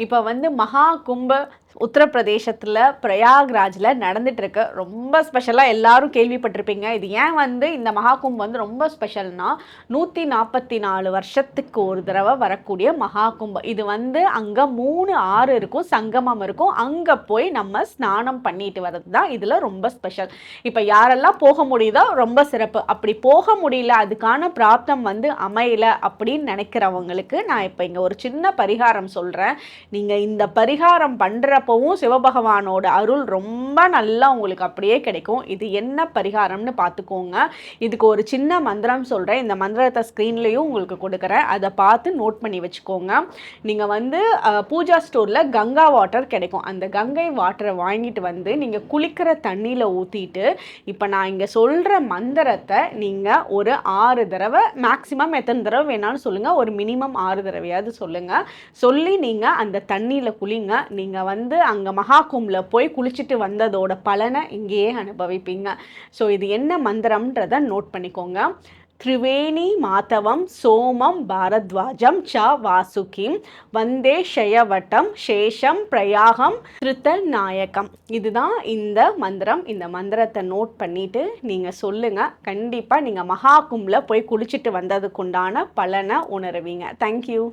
இப்போ வந்து மகா கும்ப உத்தரப்பிரதேசத்தில் பிரயாக்ராஜில் நடந்துகிட்ருக்கு. ரொம்ப ஸ்பெஷலாக எல்லாரும் கேள்விப்பட்டிருப்பீங்க. இது ஏன் வந்து இந்த மகா கும்பம் வந்து ரொம்ப ஸ்பெஷல்னா 144 வருஷத்துக்கு ஒரு தடவை வரக்கூடிய மகா கும்பம். இது வந்து அங்கே 3 ஆறு இருக்கும், சங்கமம் இருக்கும். அங்கே போய் நம்ம ஸ்நானம் பண்ணிட்டு வர்றது தான் இதில் ரொம்ப ஸ்பெஷல். இப்போ யாரெல்லாம் போக முடியுதோ ரொம்ப சிறப்பு. அப்படி போக முடியல, அதுக்கான பிராப்தம் வந்து அமையல அப்படின்னு நினைக்கிறவங்களுக்கு நான் இப்போ இங்கே ஒரு சின்ன பரிகாரம் சொல்கிறேன். நீங்கள் இந்த பரிகாரம் பண்ணுறப்பவும் சிவபகவானோட அருள் ரொம்ப நல்லா உங்களுக்கு அப்படியே கிடைக்கும். இது என்ன பரிகாரம்னு பார்த்துக்கோங்க. இதுக்கு ஒரு சின்ன மந்திரம் சொல்கிறேன். இந்த மந்திரத்தை ஸ்க்ரீன்லேயும் உங்களுக்கு கொடுக்குறேன். அதை பார்த்து நோட் பண்ணி வச்சுக்கோங்க. நீங்கள் வந்து பூஜா ஸ்டோரில் கங்கா வாட்டர் கிடைக்கும். அந்த கங்கை வாட்டரை வாங்கிட்டு வந்து நீங்கள் குளிக்கிற தண்ணியில் ஊற்றிட்டு, இப்போ நான் இங்கே சொல்கிற மந்திரத்தை நீங்கள் ஒரு 6 தடவை, மேக்ஸிமம் எத்தனை தடவை வேணாலும் சொல்லுங்கள், ஒரு மினிமம் 6 தடவையாவது சொல்லுங்கள். சொல்லி நீங்கள் அந்த தண்ணியில் குளிங்க. நீங்கள் வந்து அங்கே மகா கும்பில் போய் குளிச்சுட்டு வந்ததோட பலனை இங்கேயே அனுபவிப்பீங்க. ஸோ இது என்ன மந்திரம்ன்றதை நோட் பண்ணிக்கோங்க. திரிவேணி மாதவம் சோமம் பாரத்வாஜம் ச வாசுகிம் வந்தே ஷயவட்டம் சேஷம் பிரயாகம் திருத்தல் நாயகம். இதுதான் இந்த மந்திரம். இந்த மந்திரத்தை நோட் பண்ணிவிட்டு நீங்கள் சொல்லுங்கள். கண்டிப்பாக நீங்கள் மகா கும்பில் போய் குளிச்சுட்டு வந்ததுக்குண்டான பலனை உணருவீங்க. தேங்க்யூ.